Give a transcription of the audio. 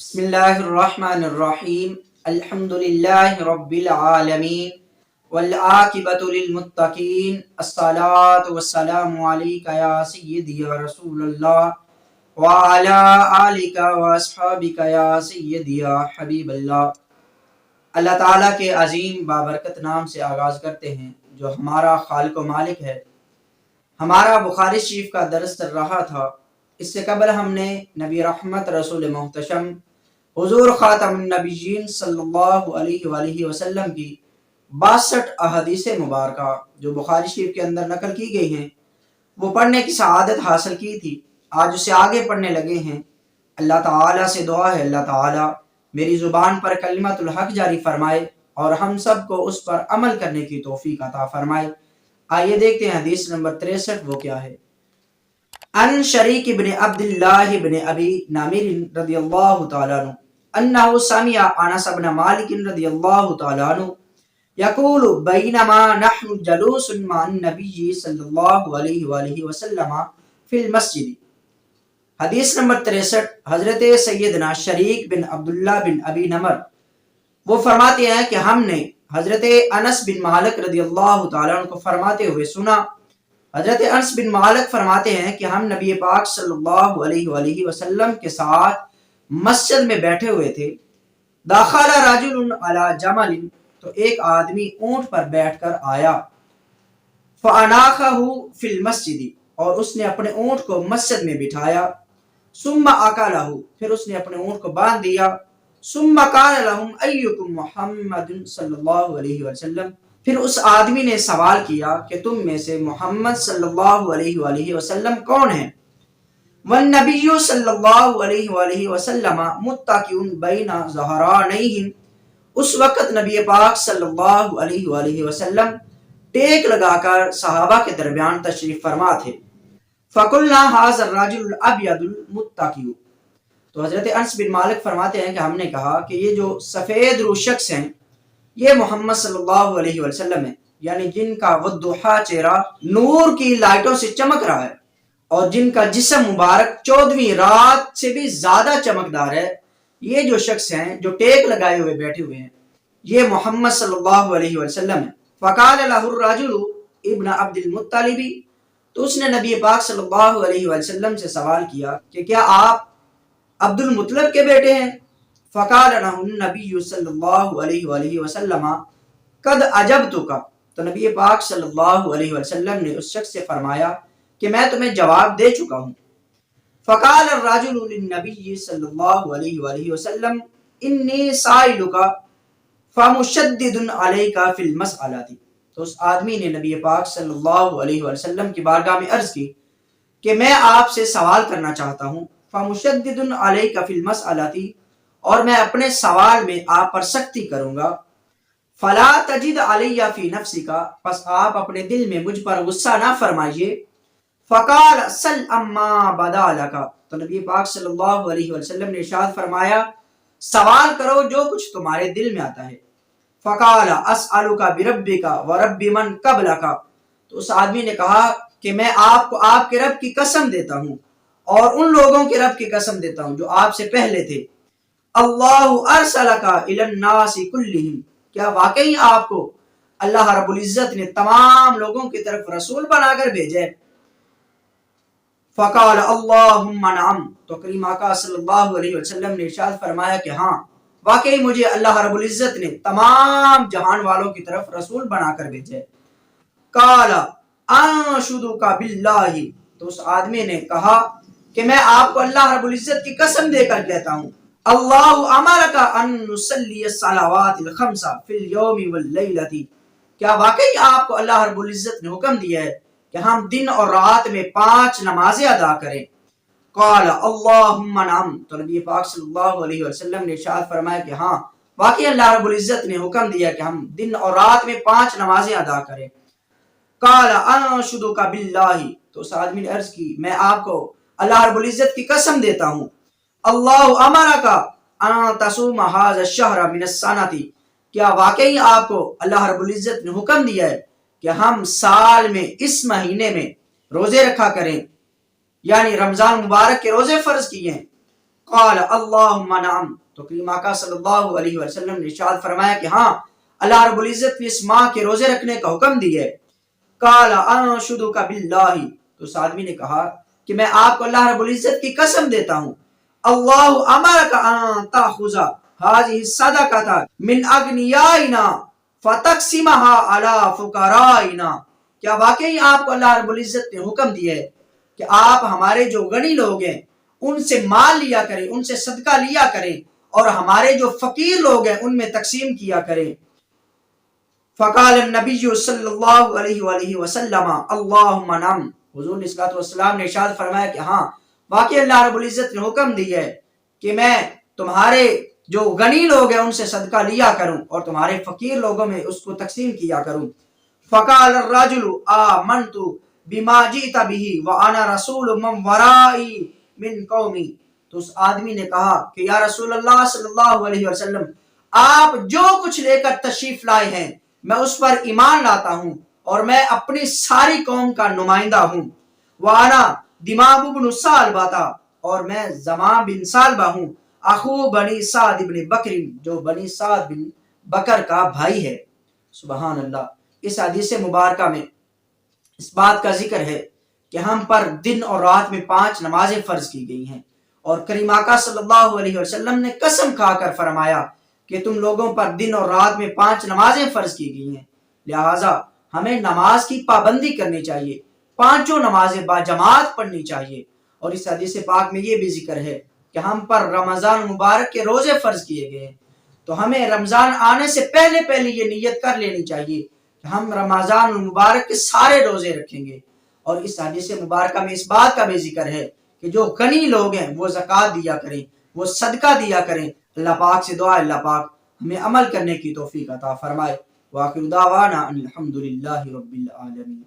بسم اللہ الرحمن الرحیم الحمد للہ رب العالمین والعاقبۃ للمتقین الصلاۃ والسلام علیک یا سیدی یا رسول اللہ وعلی آلک واصحابک یا سیدی یا حبیب اللہ۔ اللہ تعالیٰ کے عظیم بابرکت نام سے آغاز کرتے ہیں جو ہمارا خالق و مالک ہے۔ ہمارا بخاری شریف کا درس چل رہا تھا۔ اس سے قبل ہم نے نبی رحمت رسول محتشم حضور خاتم النبیین صلی اللہ علیہ وآلہ وسلم کی 62 احادیث مبارکہ جو بخاری شریف کے اندر نقل کی گئی ہیں وہ پڑھنے کی سعادت حاصل کی تھی۔ آج اسے آگے پڑھنے لگے ہیں۔ اللہ تعالیٰ سے دعا ہے اللہ تعالیٰ میری زبان پر کلمت الحق جاری فرمائے اور ہم سب کو اس پر عمل کرنے کی توفیق عطا فرمائے۔ آئیے دیکھتے ہیں حدیث نمبر 63 وہ کیا ہے۔ ان شریک بن عبداللہ بن ابی نامر رضی اللہ تعالیٰ عنہ انہ سمع انس بن مالک رضی اللہ تعالیٰ عنہ یقول بینما نحن جلوس مع النبی صلی اللہ علیہ وآلہ وسلم فی المسجد۔ حدیث نمبر 63 حضرت سیدنا شریک بن عبداللہ بن ابی نمر وہ فرماتے ہیں کہ ہم نے حضرت انس بن مالک رضی اللہ تعالیٰ عنہ کو فرماتے ہوئے سنا۔ حضرت انس بن مالک فرماتے ہیں کہ ہم نبی پاک صلی اللہ علیہ وآلہ وسلم کے ساتھ مسجد میں بیٹھے ہوئے تھے۔ داخل رجل علی جمل، تو ایک آدمی اونٹ پر بیٹھ کر آیا۔ فاناخہ فی المسجد، اور اس نے اپنے اونٹ کو مسجد میں بٹھایا۔ ثم اکلہ، پھر اس نے اپنے اونٹ کو باندھ دیا۔ ثم قال لهم ایکم محمد صلی اللہ علیہ وسلم، پھر اس آدمی نے سوال کیا کہ تم میں سے محمد صلی اللہ علیہ وآلہ وسلم کون ہیں؟ والنبی صلی اللہ علیہ وآلہ وسلم متکئ بین ظہرانیہ، اس وقت نبی پاک صلی اللہ علیہ وآلہ وسلم ٹیک لگا کر صحابہ کے درمیان تشریف فرما تھے۔ فقلنا ھذا الرجل الابیض المتکئ، تو حضرت انس بن مالک فرماتے ہیں کہ ہم نے کہا کہ یہ جو سفید رو شخص ہیں یہ محمد صلی اللہ علیہ وسلم ہیں، یعنی جن کا والضحیٰ چہرہ نور کی لائٹوں سے چمک رہا ہے اور جن کا جسم مبارک 14ویں رات سے بھی زیادہ چمکدار ہے، یہ جو شخص ہیں جو ٹیک لگائے ہوئے بیٹھے ہوئے ہیں یہ محمد صلی اللہ علیہ وسلم ہیں۔ فقال له الرجل ابن عبد المطلب، تو اس نے نبی پاک صلی اللہ علیہ وسلم سے سوال کیا کہ کیا آپ عبد المطلب کے بیٹے ہیں؟ فقال له النبی صلی اللہ علیہ وآلہ وسلم قد اجبتک، تو نبی پاک صلی اللہ علیہ وسلم نے اس شخص سے فرمایا کہ میں تمہیں جواب دے چکا ہوں۔ فقال الرجل للنبی صلی اللہ علیہ وآلہ وسلم انی سائلک فمشدد علیک فی المسألہ، تو اس آدمی نے نبی پاک صلی اللہ علیہ وسلم کی بارگاہ میں عرض کی کہ میں آپ سے سوال کرنا چاہتا ہوں، فمشدد علیک فی المسألہ، اور میں اپنے سوال میں آپ پر سختی کروں گا۔ فلا تجد علی فی نفسک، پس آپ اپنے دل میں مجھ پر غصہ نہ فرمائیے۔ فقال سل اما بدا لک، تو نبی پاک صلی اللہ علیہ وسلم نے ارشاد فرمایا سوال کرو جو کچھ تمہارے دل میں آتا ہے۔ فقال اسألک بربک ورب من قبلک، تو اس آدمی نے کہا کہ میں آپ کو آپ کے رب کی قسم دیتا ہوں اور ان لوگوں کے رب کی قسم دیتا ہوں جو آپ سے پہلے تھے۔ اللہ ارسلک الی الناس کلہم، کیا واقعی آپ کو اللہ رب العزت نے تمام لوگوں کی طرف رسول بنا کر بھیجے؟ فقال اللہم نعم، تو کریم آقا صلی اللہ علیہ وسلم نے ارشاد فرمایا کہ ہاں واقعی مجھے اللہ رب العزت نے تمام جہان والوں کی طرف رسول بنا کر بھیجے۔ قال انشدک باللہ، تو اس آدمی نے کہا کہ میں آپ کو اللہ رب العزت کی قسم دے کر کہتا ہوں اللہ امرک ان نصلی الصلوات الخمس فی اليوم واللیلہ، کیا واقعی آپ کو اللہ رب العزت نے حکم دیا ہے کہ ہم دن اور رات میں 5 نمازیں ادا کریں؟ قال اللہم نعم، تو نبی پاک صلی اللہ علیہ وسلم نے ارشاد فرمایا کہ ہاں واقعی اللہ رب العزت نے حکم دیا کہ ہم دن اور رات میں 5 نمازیں ادا کریں۔ قال انشدک باللہ، تو اس آدمی نے عرض کی میں آپ کو اللہ رب العزت کی قسم دیتا ہوں اللہ امرک ان تصوم ھذا الشہر من السنۃ، کیا واقعی آپ کو اللہ رب العزت نے حکم دیا ہے کہ ہم سال میں اس مہینے میں روزے رکھا کریں، یعنی رمضان مبارک کے روزے فرض کیے ہیں۔ قال اللہم نعم، تو کریم آقا صلی اللہ علیہ وسلم نے ارشاد فرمایا کہ ہاں اللہ رب العزت نے اس ماہ کے روزے رکھنے کا حکم دیا ہے۔ قال انشدک باللہ، تو اس آدمی نے کہا کہ میں آپ کو اللہ رب العزت کی قسم دیتا ہوں، اللہ امرک ان تاخذ هذه الصدقۃ من اغنیائنا فتقسمها علی فقرائنا، کیا واقعی آپ کو اللہ رب العزت نے حکم دیا ہے کہ آپ ہمارے جو غنی لوگ ہیں ان سے مال لیا کریں، ان سے صدقہ لیا کریں، اور ہمارے جو فقیر لوگ ہیں ان میں تقسیم کیا کریں۔ فقال النبی صلی اللہ علیہ وآلہ وسلم اللہم نعم، حضور علیہ الصلوۃ والسلام نے ارشاد فرمایا کہ ہاں واقعی اللہ رب العزت نے حکم دیا ہے کہ میں تمہارے جو غنی لوگ ہیں ان سے صدقہ لیا کروں اور تمہارے فقیر لوگوں میں اس کو تقسیم کیا کروں۔ فقال الرجل آمنت بما جئت به وانا رسول من ورائی من قومی، تو اس آدمی نے کہا کہ یا رسول اللہ صلی اللہ علیہ وسلم، آپ جو کچھ لے کر تشریف لائے ہیں میں اس پر ایمان لاتا ہوں اور میں اپنی ساری قوم کا نمائندہ ہوں۔ وانا دمام بن سالبہ، اور میں زمام بن سالبہ ہوں، اخو بنی سعد بن بکر، جو بنی سعد بن بکر کا بھائی ہے۔ سبحان اللہ۔ اس حدیث مبارکہ میں اس بات کا ذکر ہے کہ ہم پر دن اور رات میں 5 نمازیں فرض کی گئی ہیں، اور کریم آقا صلی اللہ علیہ وسلم نے قسم کھا کر فرمایا کہ تم لوگوں پر دن اور رات میں 5 نمازیں فرض کی گئی ہیں، لہٰذا ہمیں نماز کی پابندی کرنی چاہیے، 5 نمازیں باجماعت پڑھنی چاہیے۔ اور اس حدیث پاک میں یہ بھی ذکر ہے کہ ہم پر رمضان مبارک کے روزے فرض کیے گئے ہیں، تو ہمیں رمضان آنے سے پہلے یہ نیت کر لینی چاہیے کہ ہم رمضان المبارک کے سارے روزے رکھیں گے۔ اور اس حدیث مبارکہ میں اس بات کا بھی ذکر ہے کہ جو غنی لوگ ہیں وہ زکوٰۃ دیا کریں، وہ صدقہ دیا کریں۔ اللہ پاک سے دعا اللہ پاک ہمیں عمل کرنے کی توفیق عطا فرمائے۔ وآخر دعوانا ان الحمد للہ رب العالمین۔